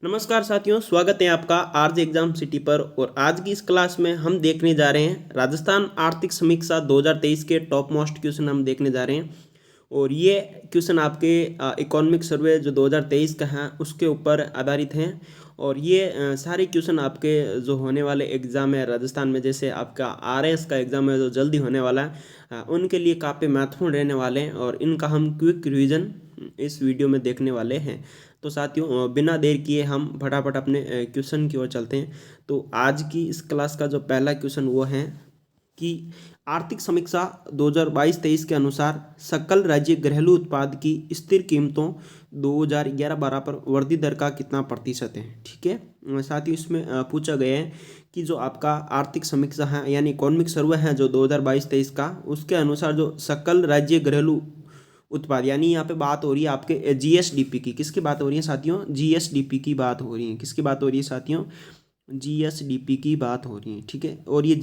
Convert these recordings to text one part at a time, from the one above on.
नमस्कार साथियों, स्वागत है आपका आरजे एग्जाम सिटी पर। और आज की इस क्लास में हम देखने जा रहे हैं राजस्थान आर्थिक समीक्षा 2023 के टॉप मोस्ट क्वेश्चन हम देखने जा रहे हैं। और ये क्वेश्चन आपके इकोनॉमिक सर्वे जो 2023 का है उसके ऊपर आधारित हैं। और ये सारे क्वेश्चन आपके जो होने वाले एग्ज़ाम है राजस्थान में, जैसे आपका आरएस का एग्ज़ाम है जो जल्दी होने वाला है, उनके लिए काफ़ी महत्वपूर्ण रहने वाले हैं। और इनका हम क्विक रिवीजन इस वीडियो में देखने वाले हैं। तो साथियों, बिना देर किए हम फटाफट अपने क्वेश्चन की ओर चलते हैं। तो आज की इस क्लास का जो पहला क्वेश्चन वो है कि आर्थिक समीक्षा 2022-23 के अनुसार सकल राज्य घरेलू उत्पाद की स्थिर कीमतों 2011-12 पर वृद्धि दर का कितना प्रतिशत है। ठीक है, साथ ही इसमें पूछा गया है कि जो आपका आर्थिक समीक्षा है यानी इकोनॉमिक सर्वे है जो 2022-23 का, उसके अनुसार जो सकल राज्य घरेलू उत्पाद यानी यहाँ पे बात हो रही है आपके जीएसडीपी की। किसकी बात हो रही है साथियों? जीएसडीपी की बात हो रही है। किसकी बात हो रही है साथियों? जीएसडीपी की बात हो रही है। ठीक है, और ये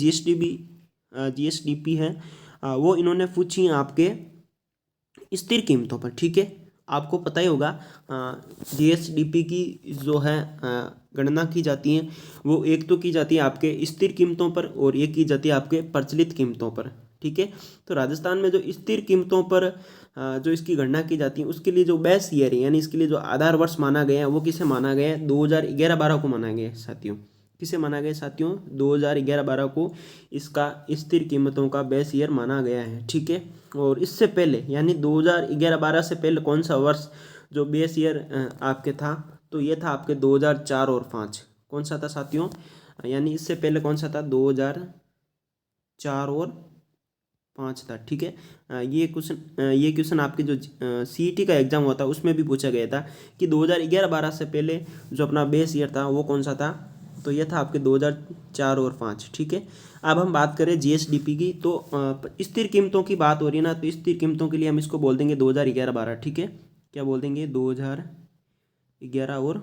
जीएसडीपी है, वो इन्होंने पूछी है आपके स्थिर कीमतों पर। ठीक है, आपको पता ही होगा जीएसडीपी की जो है गणना की जाती है, वो एक तो की जाती है आपके स्थिर कीमतों पर और एक की जाती है आपके प्रचलित कीमतों पर। ठीक है, तो राजस्थान में जो स्थिर कीमतों पर जो इसकी गणना की जाती है उसके लिए जो बेस ईयर है यानी इसके लिए जो आधार वर्ष माना गया है वो किसे माना गया है? 2011-12 को माना गया है साथियों। किसे माना गया है साथियों? 2011-12 को इसका स्थिर कीमतों का बेस ईयर माना गया है। ठीक है, और इससे पहले यानी 2011-12 से पहले कौन सा वर्ष जो बेस ईयर आपके था? तो ये था आपके 2004 और 5। कौन सा था साथियों? यानी इससे पहले कौन सा था? 2004 और 5 था। ठीक है, ये क्वेश्चन आपके जो सीईटी का एग्जाम हुआ था उसमें भी पूछा गया था कि 2011-12 से पहले जो अपना बेस ईयर था वो कौन सा था? तो ये था आपके 2004 और 5। ठीक है, अब हम बात करें जीएसडीपी की, तो स्थिर कीमतों की बात हो रही है ना, तो स्थिर कीमतों के लिए हम इसको बोल देंगे 2011-12। ठीक है, क्या बोल देंगे? 2011 और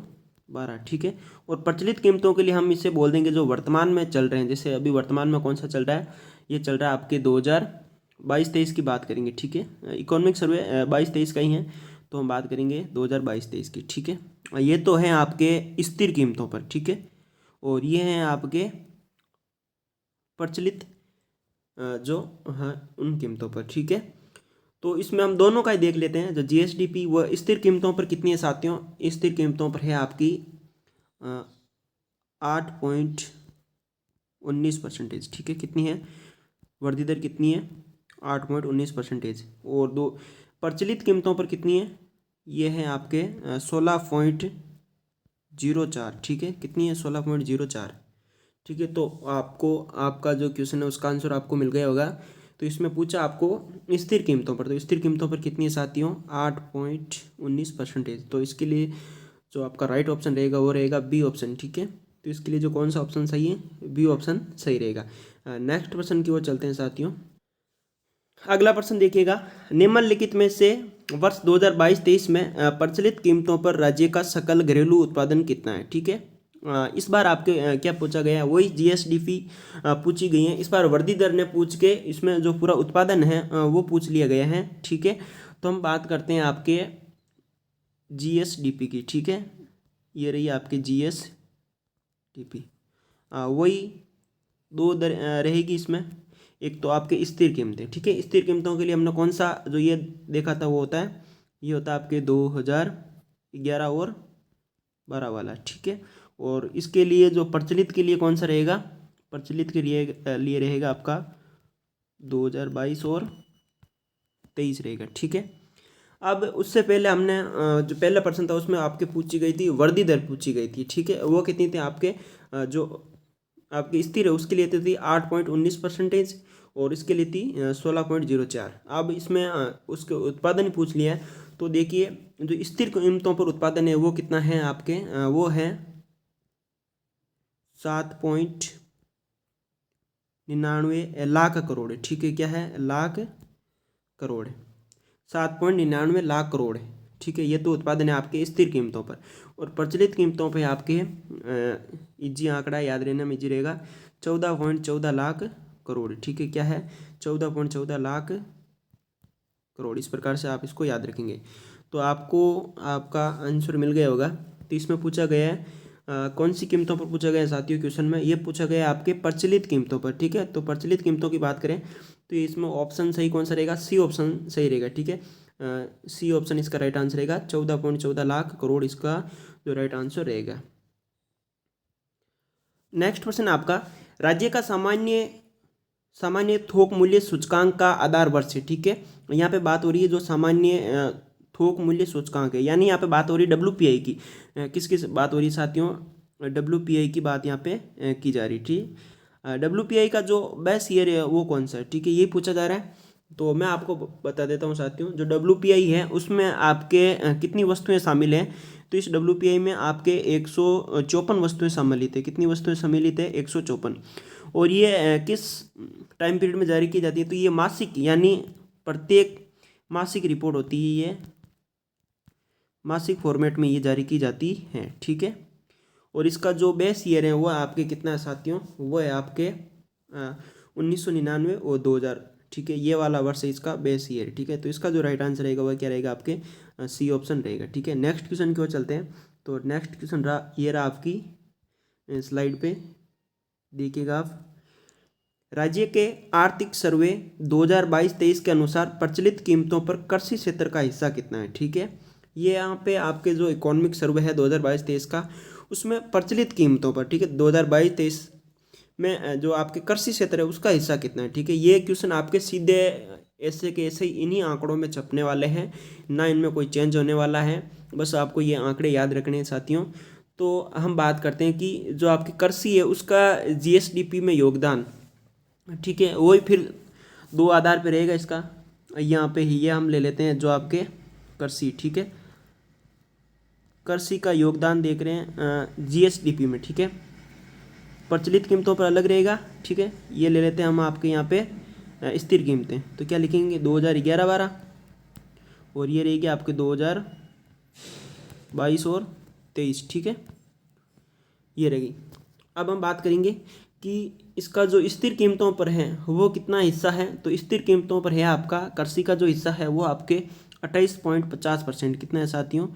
12। ठीक है, और प्रचलित कीमतों के लिए हम इसे बोल देंगे जो वर्तमान में चल रहे हैं। जैसे अभी वर्तमान में कौन सा चल रहा है? ये चल रहा है आपके 2022-23 की बात करेंगे। ठीक है, इकोनॉमिक सर्वे 22-23 का ही है, तो हम बात करेंगे 2022-23 की। ठीक है, ये तो है आपके स्थिर कीमतों पर। ठीक है, और ये हैं आपके प्रचलित जो हाँ उन कीमतों पर। ठीक है, तो इसमें हम दोनों का ही देख लेते हैं। जो जीएसडीपी वो स्थिर कीमतों पर कितनी है साथियों? स्थिर कीमतों पर है आपकी 8.19%। ठीक है, कितनी है वृद्धि दर? कितनी है? 8.19%। और दो प्रचलित कीमतों पर कितनी है? ये है आपके 16.04। ठीक है, कितनी है? 16.04। ठीक है, तो आपको आपका जो क्वेश्चन है उसका आंसर आपको मिल गया होगा। तो इसमें पूछा आपको स्थिर कीमतों पर, तो स्थिर कीमतों पर कितनी है साथियों? 8.19%। तो इसके लिए जो आपका राइट ऑप्शन रहेगा वो रहेगा बी ऑप्शन। ठीक है, तो इसके लिए जो कौन सा ऑप्शन सही है? बी ऑप्शन सही रहेगा। नेक्स्ट प्रश्न की ओर चलते हैं साथियों। अगला प्रश्न देखिएगा, निम्नलिखित में से वर्ष 2022-23 में प्रचलित कीमतों पर राज्य का सकल घरेलू उत्पादन कितना है? ठीक है, इस बार आपके क्या पूछा गया है? वही जीएसडीपी पूछी गई है। इस बार वृद्धि दर ने पूछ के इसमें जो पूरा उत्पादन है वो पूछ लिया गया है। ठीक है, तो हम बात करते हैं आपके जीएसडीपी की। ठीक है, ये रही आपकी जीएसडीपी। वही दो दर रहेगी इसमें। एक तो आपके स्थिर कीमतें। ठीक है, स्थिर कीमतों के लिए हमने कौन सा जो ये देखा था वो होता है, ये होता है आपके 2011 और 12 वाला। ठीक है, और इसके लिए जो प्रचलित के लिए कौन सा रहेगा? प्रचलित के लिए रहेगा आपका 2022 और 23 रहेगा। ठीक है, अब उससे पहले हमने जो पहला प्रश्न था उसमें आपके पूछी गई थी वृद्धि दर पूछी गई थी। ठीक है, वो कितनी थी आपके जो आपकी स्थिर है उसके लिए थी 8.19%, और इसके लिए थी 16.04। अब इसमें उसके उत्पादन पूछ लिया है, तो देखिए जो स्थिर कीमतों पर उत्पादन है वो कितना है आपके? वो है 7.99 लाख करोड़। ठीक है, क्या है? लाख करोड़। 7.99 लाख करोड़ है। ठीक है, ये तो उत्पादन है आपके स्थिर कीमतों पर। और प्रचलित कीमतों पे आपके इजी आंकड़ा याद रहना में इजी रहेगा 14.14 लाख करोड़। ठीक है, क्या है? 14.14 लाख करोड़। इस प्रकार से आप इसको याद रखेंगे तो आपको आपका आंसर मिल गया होगा। तो इसमें पूछा गया है कौन सी कीमतों पर पूछा गया है साथियों क्वेश्चन में, ये पूछा गया है आपके प्रचलित कीमतों पर। ठीक है, तो प्रचलित कीमतों की बात करें तो इसमें ऑप्शन सही कौन सा रहेगा, सी ऑप्शन सही रहेगा। ठीक है, सी ऑप्शन इसका राइट आंसर रहेगा। 14.14 लाख करोड़ इसका जो राइट आंसर रहेगा। नेक्स्ट क्वेश्चन आपका, राज्य का सामान्य सामान्य थोक मूल्य सूचकांक का आधार वर्ष है। ठीक है, यहाँ पे बात हो रही है जो सामान्य थोक मूल्य सूचकांक है, यानी यहाँ पे बात हो रही है WPI की। किस किस बात हो रही है साथियों, WPI की बात यहाँ पे की जा रही थी। WPI का जो बेस ईयर है वो कौन सा है, ठीक है, ये पूछा जा रहा है। तो मैं आपको बता देता हूँ साथियों, जो WPI है उसमें आपके कितनी वस्तुएं शामिल हैं। तो इस WPI में आपके 154 वस्तुएं सम्मिलित है। कितनी वस्तुएं सम्मिलित है, 154। और ये किस टाइम पीरियड में जारी की जाती है, तो ये मासिक, यानी प्रत्येक मासिक रिपोर्ट होती है, ये मासिक फॉर्मेट में ये जारी की जाती है। ठीक है, और इसका जो बेस ईयर है वो आपके कितना है साथियों, वो है आपके 1999 और 2000। ठीक है, ये वाला वर्ष है इसका बेस ईयर। ठीक है, तो इसका जो राइट आंसर रहेगा वह क्या रहेगा, आपके सी ऑप्शन रहेगा। ठीक है, नेक्स्ट क्वेश्चन की ओर चलते हैं। तो नेक्स्ट क्वेश्चन ये रहा आपकी स्लाइड पे देखिएगा आप। राज्य के आर्थिक सर्वे 2022-23 के अनुसार प्रचलित कीमतों पर कृषि क्षेत्र का हिस्सा कितना है। ठीक है, ये यहाँ पे आपके जो इकोनॉमिक सर्वे है 2022-23 का, उसमें प्रचलित कीमतों पर, ठीक है, 2022-23 में जो आपके कृषि क्षेत्र है उसका हिस्सा कितना है। ठीक है, ये क्वेश्चन आपके सीधे ऐसे के ऐसे ही इन्हीं आंकड़ों में छपने वाले हैं, ना इनमें कोई चेंज होने वाला है, बस आपको ये आंकड़े याद रखने हैं साथियों। तो हम बात करते हैं कि जो आपकी कृषि है उसका GSDP में योगदान, ठीक है, वही फिर दो आधार पे रहेगा इसका। यहाँ पे ही ये हम ले लेते हैं जो आपके कृषि, ठीक है, कृषि का योगदान देख रहे हैं GSDP में। ठीक है, प्रचलित कीमतों पर अलग रहेगा। ठीक है, ये ले लेते हैं हम आपके यहाँ पे स्थिर कीमतें, तो क्या लिखेंगे 2011-12, और ये रहेगी आपके 2022 और 23। ठीक है, ये रहेगी। अब हम बात करेंगे कि इसका जो स्थिर कीमतों पर है वो कितना हिस्सा है। तो स्थिर कीमतों पर है आपका कृषि का जो हिस्सा है वो आपके 28.50%। कितना है साथियों,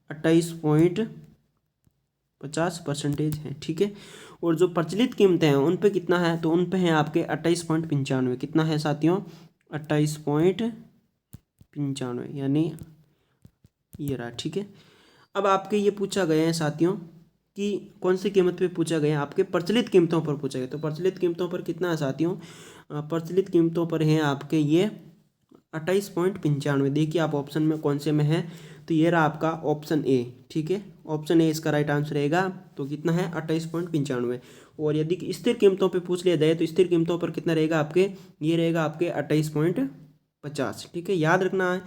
28.50% है। ठीक है, और जो प्रचलित कीमतें हैं उन पे कितना है, तो उन पे हैं आपके 28.95। कितना है साथियों, 28.95, यानी ये रहा। ठीक है, अब आपके ये पूछा गया है साथियों कि कौन सी कीमत पे पूछा गया है, आपके प्रचलित कीमतों पर पूछा गया। तो प्रचलित कीमतों पर कितना है साथियों, प्रचलित कीमतों पर है आपके ये 28.95। देखिए आप ऑप्शन में कौन से में है, तो ये रहा आपका ऑप्शन ए। ठीक है, ऑप्शन ए इसका राइट आंसर रहेगा। तो कितना है, 28.95। और यदि स्थिर कीमतों पे पूछ लिया जाए तो स्थिर कीमतों पर कितना रहेगा आपके, ये रहेगा आपके 28.50। ठीक है, याद रखना है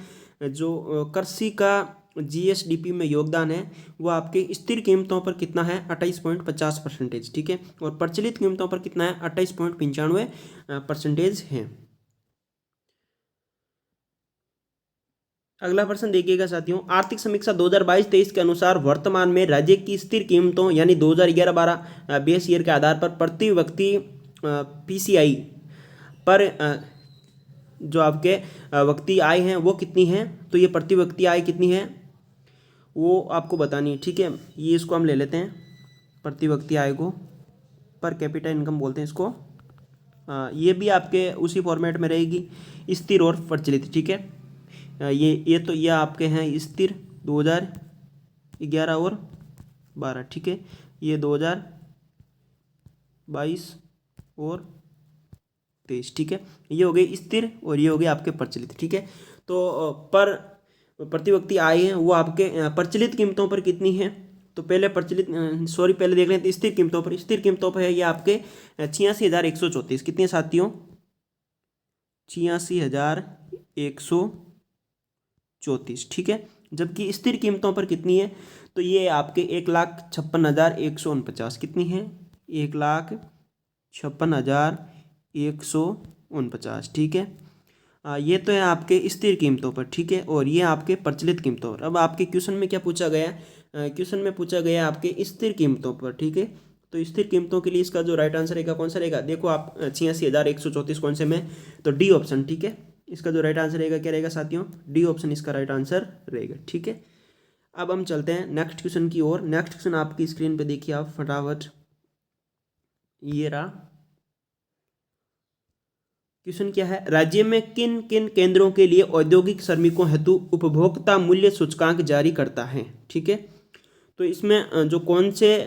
जो कृषि का GSDP में योगदान है वो आपके स्थिर कीमतों पर कितना है, 28.50%। ठीक है, और प्रचलित कीमतों पर कितना है, 28.95% है। अगला प्रश्न देखिएगा साथियों, आर्थिक समीक्षा 2022-23 के अनुसार वर्तमान में राज्य की स्थिर कीमतों यानी 2011-12 बेस ईयर के आधार पर प्रति व्यक्ति PCI पर जो आपके व्यक्ति आय हैं वो कितनी है। तो ये प्रति व्यक्ति आय कितनी है वो आपको बतानी है। ठीक है, ये इसको हम ले लेते हैं प्रति व्यक्ति आय को, पर कैपिटा इनकम बोलते हैं इसको। ये भी आपके उसी फॉर्मेट में रहेगी, स्थिर और प्रचलित। ठीक है, ये आपके हैं स्थिर 2011 और 12। ठीक है, ये 2022 और 23। ठीक है, ये हो गई स्थिर और ये हो गए आपके प्रचलित। ठीक है, तो पर प्रति व्यक्ति आय है वो आपके प्रचलित कीमतों पर कितनी है। तो पहले पहले देख रहे हैं स्थिर कीमतों पर। स्थिर कीमतों पर है ये आपके 86,134। कितने साथियों, 86,134। ठीक है, जबकि स्थिर कीमतों पर कितनी है, तो ये आपके 1,56,149। कितनी है, 1,56,149। ठीक है, ये तो है आपके स्थिर कीमतों पर। ठीक है, और ये आपके प्रचलित कीमतों पर। अब आपके क्वेश्चन में क्या पूछा गया है, क्वेश्चन में पूछा गया आपके स्थिर कीमतों पर। ठीक है, तो स्थिर कीमतों के लिए इसका जो राइट आंसर रहेगा कौन सा रहेगा, देखो आप 86,134 कौन से में, तो डी ऑप्शन। ठीक है, इसका जो राइट आंसर रहेगा क्या रहेगा साथियों, डी ऑप्शन इसका राइट आंसर रहेगा। ठीक है, अब हम चलते हैं नेक्स्ट क्वेश्चन की ओर। नेक्स्ट क्वेश्चन आपकी स्क्रीन पे देखिए आप फटाफट, ये रहा क्वेश्चन। क्या है, राज्य में किन किन केंद्रों के लिए औद्योगिक श्रमिकों हेतु उपभोक्ता मूल्य सूचकांक जारी करता है। ठीक है, तो इसमें जो कौन से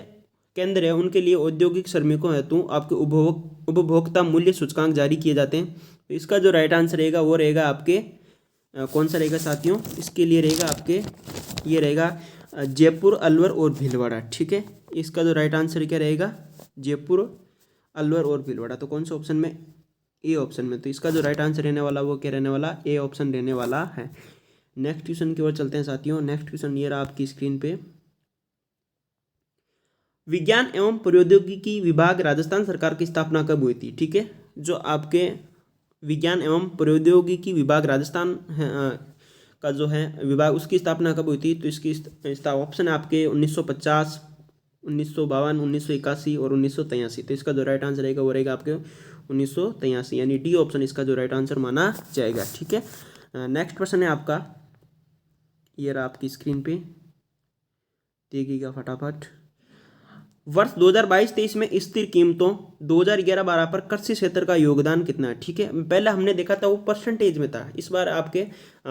केंद्र है उनके लिए औद्योगिक श्रमिकों हेतु आपके उपभोक्ता मूल्य सूचकांक जारी किए जाते हैं। तो इसका जो राइट आंसर रहेगा वो रहेगा आपके कौन सा रहेगा साथियों, इसके लिए रहेगा आपके ये रहेगा जयपुर, अलवर और भीलवाड़ा। ठीक है, इसका जो राइट आंसर क्या रहेगा, जयपुर, अलवर और भीलवाड़ा। तो कौन सा ऑप्शन में, ए ऑप्शन में। तो इसका जो राइट आंसर रहने वाला वो क्या रहने वाला, ए ऑप्शन रहने वाला है। नेक्स्ट क्वेश्चन की ओर चलते हैं साथियों। नेक्स्ट क्वेश्चन ये रहा आपकी स्क्रीन पे, विज्ञान एवं प्रौद्योगिकी विभाग राजस्थान सरकार की स्थापना कब हुई थी। ठीक है, जो आपके विज्ञान एवं प्रौद्योगिकी विभाग राजस्थान का जो है विभाग, उसकी स्थापना कब हुई थी। तो इसकी ऑप्शन है आपके 1950, 1952, 1981 और 1983। तो इसका जो राइट आंसर रहेगा वो रहेगा आपके 1983, यानी डी ऑप्शन इसका जो राइट आंसर माना जाएगा। ठीक है, नेक्स्ट क्वेश्चन है आपका, ये रहा आपकी स्क्रीन पे, देखिएगा फटाफट। वर्ष 2022-23 में स्थिर कीमतों 2011-12 पर कृषि क्षेत्र का योगदान कितना है। ठीक है, पहले हमने देखा था वो परसेंटेज में था, इस बार आपके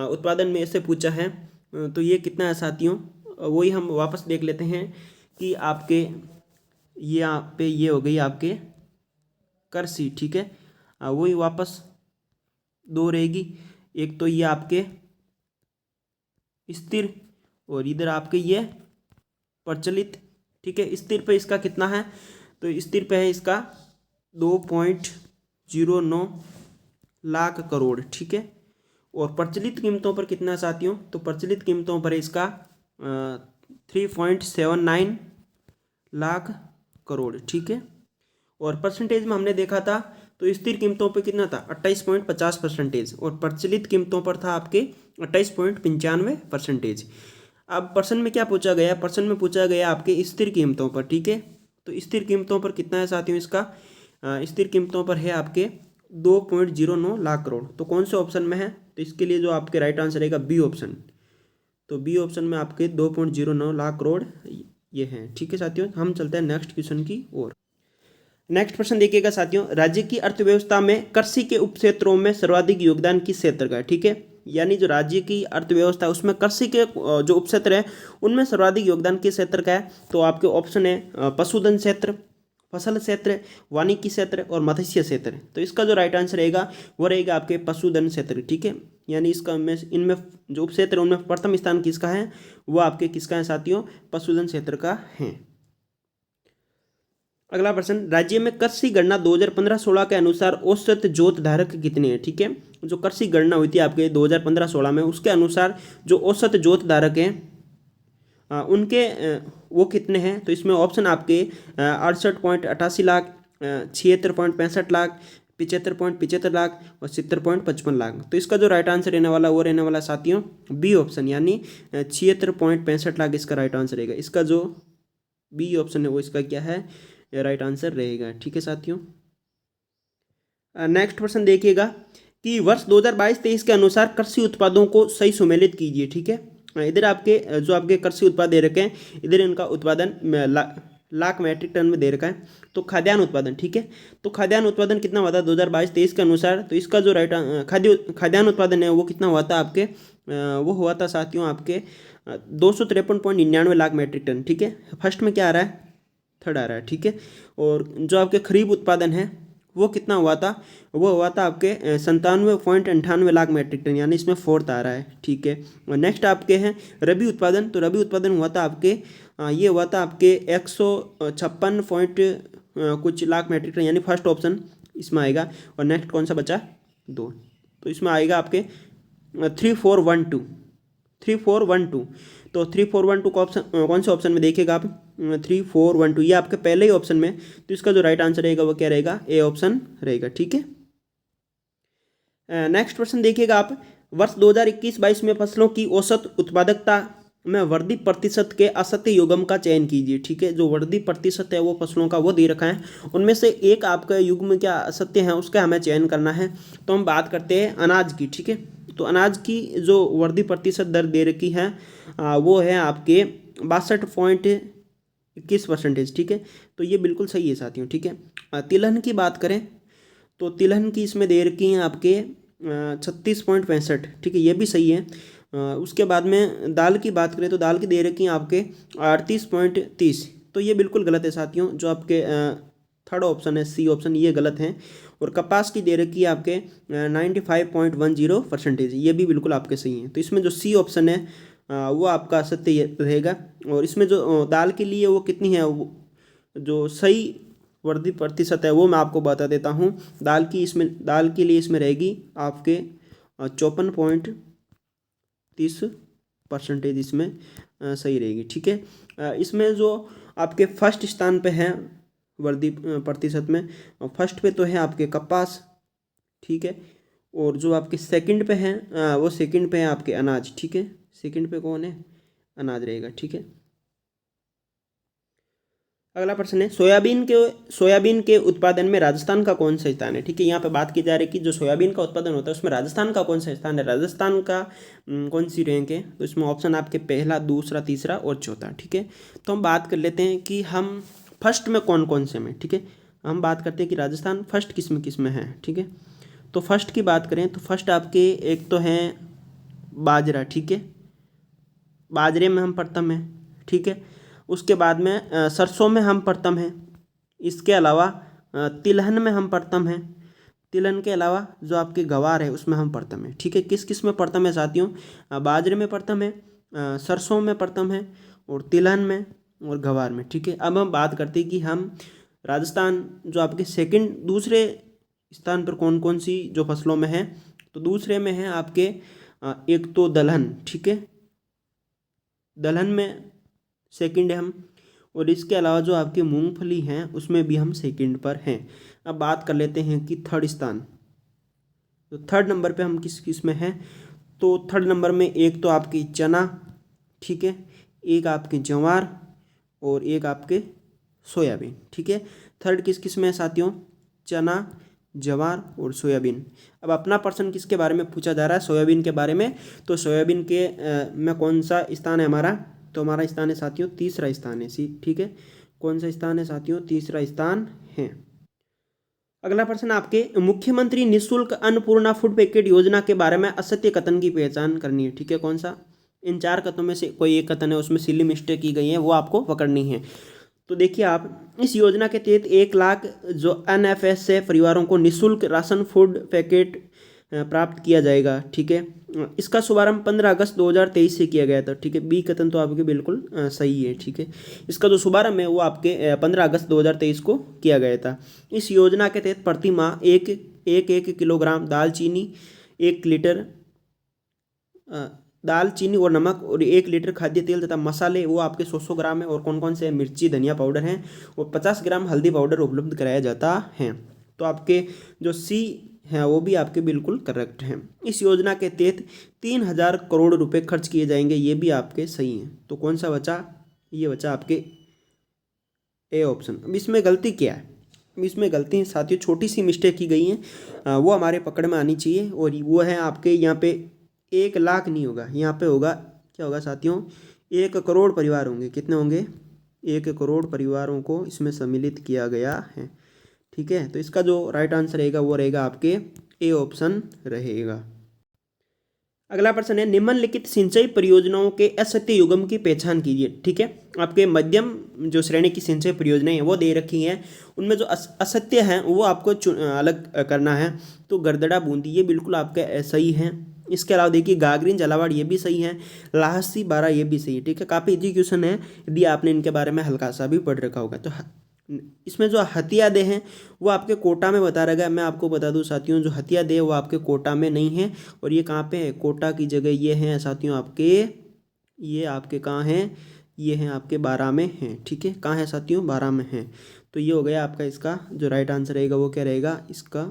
उत्पादन में ऐसे पूछा है। तो ये कितना है साथियों, वही हम वापस देख लेते हैं कि आपके ये यहाँ पे ये हो गई आपके कृषि। ठीक है, वही वापस दो रहेगी, एक तो ये आपके स्थिर और इधर आपके ये प्रचलित। ठीक है, स्थिर पे इसका कितना है, तो स्थिर पे है इसका 2.09 लाख करोड़। ठीक है, और प्रचलित कीमतों पर कितना है साथियों, तो प्रचलित कीमतों पर इसका 3.79 लाख करोड़। ठीक है, और परसेंटेज में हमने देखा था तो स्थिर कीमतों पे कितना था 28.50%, और प्रचलित कीमतों पर था आपके 28.95%। अब पर्सन में क्या पूछा गया, पर्सन में पूछा गया आपके स्थिर कीमतों पर। ठीक है, तो स्थिर कीमतों पर कितना है साथियों, इसका स्थिर कीमतों पर है आपके 2.09 लाख करोड़। तो कौन से ऑप्शन में है, तो इसके लिए जो आपके राइट आंसर रहेगा बी ऑप्शन। तो बी ऑप्शन में आपके 2.09 लाख करोड़ ये हैं। ठीक है साथियों, हम चलते हैं नेक्स्ट क्वेश्चन की ओर। नेक्स्ट प्रश्न देखिएगा साथियों, राज्य की अर्थव्यवस्था में कृषि के उपक्षेत्रों में सर्वाधिक योगदान किस क्षेत्र का है। ठीक है, यानी जो राज्य की अर्थव्यवस्था उसमें कृषि के जो उपक्षेत्र है उनमें सर्वाधिक योगदान किस क्षेत्र का है। तो आपके ऑप्शन है पशुधन क्षेत्र, फसल क्षेत्र, वानिकी क्षेत्र और मत्स्य क्षेत्र। तो इसका जो राइट आंसर रहेगा वो रहेगा आपके पशुधन क्षेत्र। ठीक है, यानी इसका में इनमें जो उपक्षेत्र उनमें प्रथम स्थान किसका है, वो आपके किसका है साथियों, पशुधन क्षेत्र का है। अगला प्रश्न, राज्य में कृषि गणना 2015-16 के अनुसार औसत जोत धारक कितने हैं। ठीक है, जो कृषि गणना हुई थी आपके 2015-16 में, उसके अनुसार जो औसत जोत धारक हैं उनके वो कितने हैं। तो इसमें ऑप्शन आपके 68.88 लाख, 76.65 लाख, 75.75 लाख और 70.55 लाख। तो इसका जो राइट आंसर रहने वाला वो रहने वाला साथियों बी ऑप्शन, यानी 76.65 लाख इसका राइट आंसर रहेगा। इसका जो बी ऑप्शन है वो इसका क्या है, राइट आंसर रहेगा। ठीक है साथियों, नेक्स्ट प्रश्न देखिएगा कि वर्ष 2022-23 के अनुसार कृषि उत्पादों को सही सुमेलित कीजिए। ठीक है, इधर आपके जो आपके कृषि उत्पाद दे रखे हैं, इधर इनका उत्पादन लाख मैट्रिक टन में दे रखा है। तो खाद्यान्न उत्पादन, ठीक है, तो खाद्यान्न उत्पादन कितना हुआ था 2022-23 के अनुसार। तो इसका जो खाद्यान्न उत्पादन है वो कितना हुआ था आपके, वो हुआ था साथियों आपके 253.99 लाख मैट्रिक टन। ठीक है, फर्स्ट में क्या आ रहा है, थर्ड आ रहा है। ठीक है, और जो आपके खरीफ उत्पादन है वो कितना हुआ था, वो हुआ था आपके 97.98 लाख मैट्रिक टन, यानी इसमें फोर्थ आ रहा है। ठीक है, और नेक्स्ट आपके हैं रबी उत्पादन। तो रबी उत्पादन हुआ था आपके ये हुआ था आपके 156 पॉइंट कुछ लाख मैट्रिक टन, यानी फर्स्ट ऑप्शन इसमें आएगा। और नेक्स्ट कौन सा बचा, दो, तो इसमें आएगा आपके 3412। तो 3412 का ऑप्शन कौन से ऑप्शन में देखिएगा आप, 3412 ये आपके पहले ही ऑप्शन में। तो इसका जो राइट आंसर रहेगा वो क्या रहेगा, ए ऑप्शन रहेगा। ठीक है, नेक्स्ट प्रश्न देखिएगा आप, वर्ष 2021-22 में फसलों की औसत उत्पादकता में वृद्धि प्रतिशत के असत्य युग्म का चयन कीजिए। ठीक है, जो वृद्धि प्रतिशत है वो फसलों का वो दे रखा है, उनमें से एक आपका युग्म क्या असत्य है उसका हमें चयन करना है। तो हम बात करते हैं अनाज की। ठीक है, तो अनाज की जो वृद्धि प्रतिशत दर दे रखी है वो है आपके 62.21%। ठीक है, तो ये बिल्कुल सही है साथियों। ठीक है, तिलहन की बात करें तो तिलहन की इसमें दे रखी है आपके 36.65। ठीक है, ये भी सही है। उसके बाद में दाल की बात करें तो दाल की दे रखी है आपके 38.30। तो ये बिल्कुल गलत है साथियों, जो आपके थर्ड ऑप्शन है सी ऑप्शन, ये गलत है। और कपास की दे रखी है आपके 95.10%। ये भी बिल्कुल आपके सही हैं। तो इसमें जो सी ऑप्शन है वो आपका सत्य रहेगा। और इसमें जो दाल के लिए वो कितनी है, वो जो सही वृद्धि प्रतिशत है वो मैं आपको बता देता हूँ। दाल के लिए इसमें रहेगी आपके 54.30% इसमें सही रहेगी। ठीक है, इसमें जो आपके फर्स्ट स्थान पे है वृद्धि प्रतिशत में, फर्स्ट पे तो है आपके कपास। ठीक है, और जो आपके सेकंड पे है वो सेकंड पे है आपके अनाज। ठीक है, सेकंड पे कौन है, अनाज रहेगा। ठीक है, अगला प्रश्न है सोयाबीन के उत्पादन में राजस्थान का कौन सा स्थान है। ठीक है, यहाँ पे बात की जा रही है कि जो सोयाबीन का उत्पादन होता है उसमें राजस्थान का कौन सा स्थान है, राजस्थान का कौन सी रैंक है। तो इसमें ऑप्शन आपके पहला, दूसरा, तीसरा और चौथा। ठीक है, तो हम बात कर लेते हैं कि हम फर्स्ट में कौन कौन से में। ठीक है, हम बात करते हैं कि राजस्थान फर्स्ट किस में है। ठीक है, तो फर्स्ट की बात करें तो फर्स्ट आपके एक तो है बाजरा। ठीक है, बाजरे में हम प्रथम हैं। ठीक है, उसके बाद में सरसों में हम प्रथम हैं। इसके अलावा तिलहन में हम प्रथम हैं। तिलहन के अलावा जो आपके गवार है उसमें हम प्रथम हैं। ठीक है, किस किस में प्रथम है साथियों, बाजरे में प्रथम है, सरसों में प्रथम है, और तिलहन में और गवार में। ठीक है, अब हम बात करते हैं कि हम राजस्थान जो आपके दूसरे स्थान पर कौन कौन सी जो फसलों में है। तो दूसरे में है आपके एक तो दलहन। ठीक है, दलहन में सेकंड है हम, और इसके अलावा जो आपकी मूंगफली हैं उसमें भी हम सेकंड पर हैं। अब बात कर लेते हैं कि थर्ड स्थान, तो थर्ड नंबर पे हम किस किस में हैं। तो थर्ड नंबर में एक तो आपकी चना। ठीक है, एक आपके ज्वार और एक आपके सोयाबीन। ठीक है, थर्ड किस किस में है साथियों, चना, ज्वार और सोयाबीन। अब अपना प्रश्न किसके बारे में पूछा जा रहा है, सोयाबीन के बारे में। तो सोयाबीन के में कौन सा स्थान है हमारा, तो हमारा स्थान है साथियों तीसरा स्थान है सी। ठीक है, कौन सा स्थान है साथियों, तीसरा स्थान है। अगला प्रश्न आपके मुख्यमंत्री निःशुल्क अन्नपूर्णा फूड पैकेट योजना के बारे में असत्य कथन की पहचान करनी है। ठीक है, कौन सा, इन चार कथनों में से कोई एक कथन है उसमें सिली मिस्टेक की गई है, वो आपको पकड़नी है। तो देखिए आप, इस योजना के तहत 1 लाख जो एनएफएस से परिवारों को निःशुल्क राशन फूड पैकेट प्राप्त किया जाएगा। ठीक है, इसका शुभारंभ 15 अगस्त 2023 से किया गया था। ठीक है, बी कथन तो आपके बिल्कुल सही है। ठीक है, इसका जो शुभारंभ है वो आपके 15 अगस्त 2023 को किया गया था। इस योजना के तहत प्रति माह एक किलोग्राम दालचीनी, 1 लीटर दालचीनी और नमक और 1 लीटर खाद्य तेल तथा मसाले वो आपके 100 ग्राम है, और कौन कौन से मिर्ची धनिया पाउडर हैं, और 50 ग्राम हल्दी पाउडर उपलब्ध कराया जाता है। तो आपके जो सी हैं वो भी आपके बिल्कुल करेक्ट हैं। इस योजना के तहत 3,000 करोड़ रुपए खर्च किए जाएंगे, ये भी आपके सही हैं। तो कौन सा बचा, ये बचा आपके ए ऑप्शन। अब इसमें गलती क्या है, अब इसमें गलती है साथियों, छोटी सी मिस्टेक की गई है, वो हमारे पकड़ में आनी चाहिए। और वो है आपके यहाँ पे 1 लाख नहीं होगा, यहाँ पे होगा क्या होगा साथियों, 1 करोड़ परिवार होंगे। कितने होंगे, 1 करोड़ परिवारों को इसमें सम्मिलित किया गया है। ठीक है, तो इसका जो राइट आंसर रहेगा वो रहेगा आपके ए ऑप्शन रहेगा। अगला प्रश्न है निम्नलिखित सिंचाई परियोजनाओं के असत्य युग्म की पहचान कीजिए। ठीक है, आपके मध्यम जो श्रेणी की सिंचाई परियोजनाएं हैं वो दे रखी हैं, उनमें जो असत्य हैं वो आपको अलग करना है। तो गरदड़ा बूंदी ये बिल्कुल आपका सही है। इसके अलावा देखिए गागरीन झालावाड़ ये भी सही है, लाहसी बारा ये भी सही है। ठीक है, काफ़ी इजी क्वेश्चन है, यदि आपने इनके बारे में हल्का सा भी पढ़ रखा होगा। तो इसमें जो हथिया दे हैं वो आपके कोटा में बता रखा है। मैं आपको बता दूं साथियों, जो हथिया दे वो आपके कोटा में नहीं है, और ये कहाँ पे है, कोटा की जगह ये हैं साथियों आपके, ये आपके कहाँ हैं, ये हैं आपके बारा में हैं। ठीक है, कहाँ है साथियों, बारा में हैं। तो ये हो गया आपका, इसका जो राइट आंसर रहेगा वो क्या रहेगा, इसका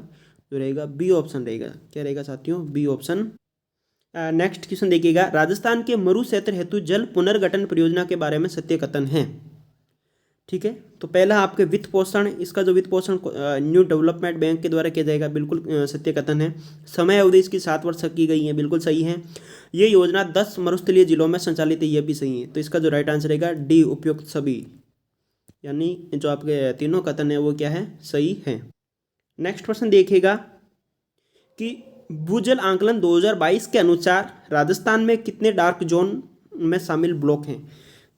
जो रहेगा बी ऑप्शन रहेगा। क्या रहेगा साथियों, बी ऑप्शन। नेक्स्ट क्वेश्चन देखिएगा, राजस्थान के मरु क्षेत्र हेतु जल पुनर्गठन परियोजना के बारे में सत्य कथन है। ठीक है। तो पहला आपके वित्त पोषण, इसका जो वित्त पोषण न्यू डेवलपमेंट बैंक के द्वारा किया जाएगा, बिल्कुल सत्य कथन है। समय अवधि इसकी 7 वर्ष की गई है, बिल्कुल सही है। ये योजना 10 मरुस्थलीय जिलों में संचालित है, ये भी सही है। तो इसका जो राइट आंसर रहेगा डी, उपयुक्त सभी, यानी जो आपके तीनों कथन है वो क्या है, सही है। नेक्स्ट प्रश्न देखिएगा कि भूजल आंकलन 2022 के अनुसार राजस्थान में कितने डार्क जोन में शामिल ब्लॉक हैं?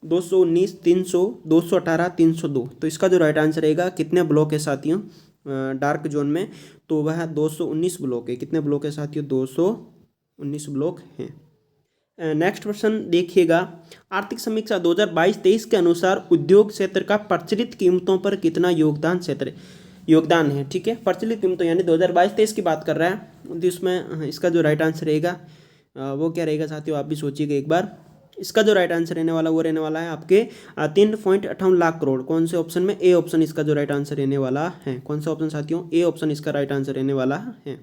219, 300, 218, 302। तो इसका जो राइट आंसर रहेगा कितने ब्लॉक है साथियों डार्क जोन में, तो वह 219 ब्लॉक है। कितने ब्लॉक है साथियों? 219 ब्लॉक हैं। नेक्स्ट प्रश्न देखिएगा, आर्थिक समीक्षा 2022-23 के अनुसार उद्योग क्षेत्र का प्रचलित कीमतों पर कितना योगदान है? ठीक है, प्रचलित कीमतों यानी 2022-23 की बात कर रहा है। तो इसमें इसका जो राइट आंसर रहेगा वो क्या रहेगा साथियों, आप भी सोचिएगा एक बार। इसका जो राइट आंसर रहने वाला वो रहने वाला है आपके 3.58 लाख करोड़। कौन से ऑप्शन में? ए ऑप्शन इसका जो राइट आंसर रहने वाला है। कौन सा ऑप्शन साथियों? ए ऑप्शन इसका राइट आंसर रहने वाला है।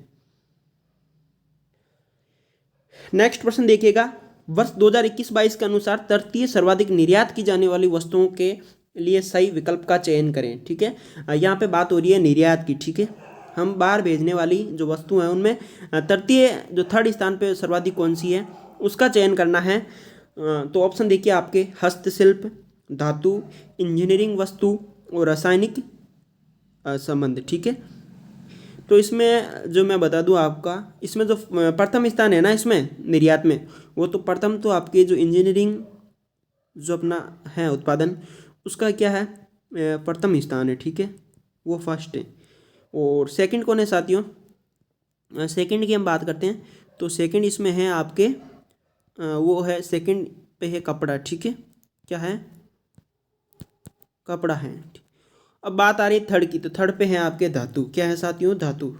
नेक्स्ट प्रश्न देखिएगा, वर्ष 2021-22 के अनुसार तृतीय सर्वाधिक निर्यात की जाने वाली वस्तुओं के लिए सही विकल्प का चयन करें। ठीक है, यहाँ पे बात हो रही है निर्यात की। ठीक है, हम बाहर भेजने वाली जो वस्तु हैं उनमें तृतीय जो थर्ड स्थान पे सर्वाधिक कौन सी है उसका चयन करना है। तो ऑप्शन देखिए आपके हस्तशिल्प, धातु, इंजीनियरिंग वस्तु और रासायनिक संबंध। ठीक है, तो इसमें जो मैं बता दूं आपका, इसमें जो प्रथम स्थान है ना इसमें निर्यात में, वो तो प्रथम तो आपके जो इंजीनियरिंग जो अपना है उत्पादन उसका क्या है, प्रथम स्थान है। ठीक है, वो फर्स्ट है। और सेकंड कौन है साथियों? सेकंड की हम बात करते हैं तो सेकंड इसमें है आपके वो है सेकंड पे है कपड़ा। ठीक है, क्या है? कपड़ा है। अब बात आ रही है थर्ड की, तो थर्ड पे है आपके धातु। क्या है साथियों? धातु,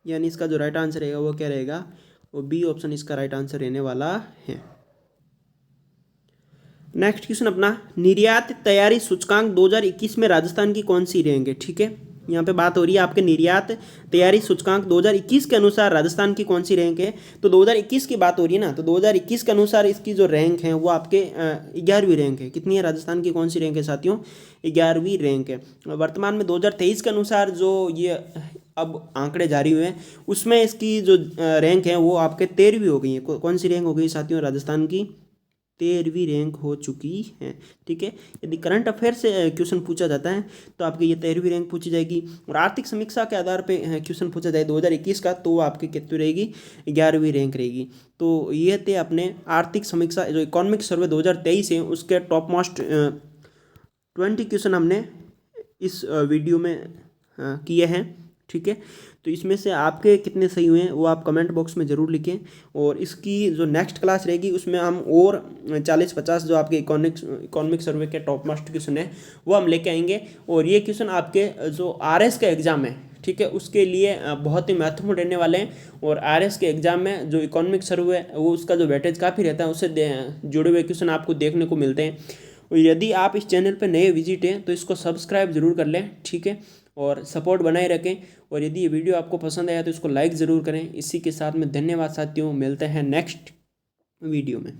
यानी इसका जो राइट आंसर रहेगा वो क्या रहेगा, वो बी ऑप्शन इसका राइट आंसर रहने वाला है। नेक्स्ट क्वेश्चन अपना, निर्यात तैयारी सूचकांक 2021 में राजस्थान की कौन सी रैंक है? ठीक है, यहाँ पे बात हो रही है आपके निर्यात तैयारी सूचकांक 2021 के अनुसार राजस्थान की कौन सी रैंक है। तो 2021 की बात हो रही है ना, तो 2021 के अनुसार इसकी जो रैंक है वो आपके 11वीं रैंक है। कितनी है राजस्थान की, कौन सी रैंक है साथियों? 11वीं रैंक है। वर्तमान में 2023 के अनुसार जो ये अब आंकड़े जारी हुए हैं उसमें इसकी जो रैंक है वो आपके 13वीं हो गई है। कौन सी रैंक हो गई साथियों? राजस्थान की 13वीं रैंक हो चुकी है। ठीक है, यदि करंट अफेयर से क्वेश्चन पूछा जाता है तो आपकी ये 13वीं रैंक पूछी जाएगी। और आर्थिक समीक्षा के आधार पे क्वेश्चन पूछा जाए 2021 का तो वो आपकी कितनी रहेगी? 11वीं रैंक रहेगी। तो ये थे अपने आर्थिक समीक्षा जो इकोनॉमिक सर्वे 2023 है उसके टॉप मोस्ट 20 क्वेश्चन हमने इस वीडियो में किए हैं। ठीक है, तो इसमें से आपके कितने सही हुए हैं वो आप कमेंट बॉक्स में ज़रूर लिखें। और इसकी जो नेक्स्ट क्लास रहेगी उसमें हम और 40-50 जो आपके इकोनॉमिक सर्वे के टॉप मोस्ट क्वेश्चन है वो हम लेके आएंगे। और ये क्वेश्चन आपके जो आरएस का एग्ज़ाम है, ठीक है, उसके लिए बहुत ही महत्वपूर्ण रहने वाले हैं। और आरएस के एग्ज़ाम में जो इकोनॉमिक सर्वे है वो उसका जो वेटेज काफ़ी रहता है, उससे जुड़े हुए क्वेश्चन आपको देखने को मिलते हैं। और यदि आप इस चैनल पर नए विजिट हैं तो इसको सब्सक्राइब जरूर कर लें। ठीक है, और सपोर्ट बनाए रखें। और यदि ये वीडियो आपको पसंद आया तो इसको लाइक ज़रूर करें। इसी के साथ में धन्यवाद साथियों, मिलते हैं नेक्स्ट वीडियो में।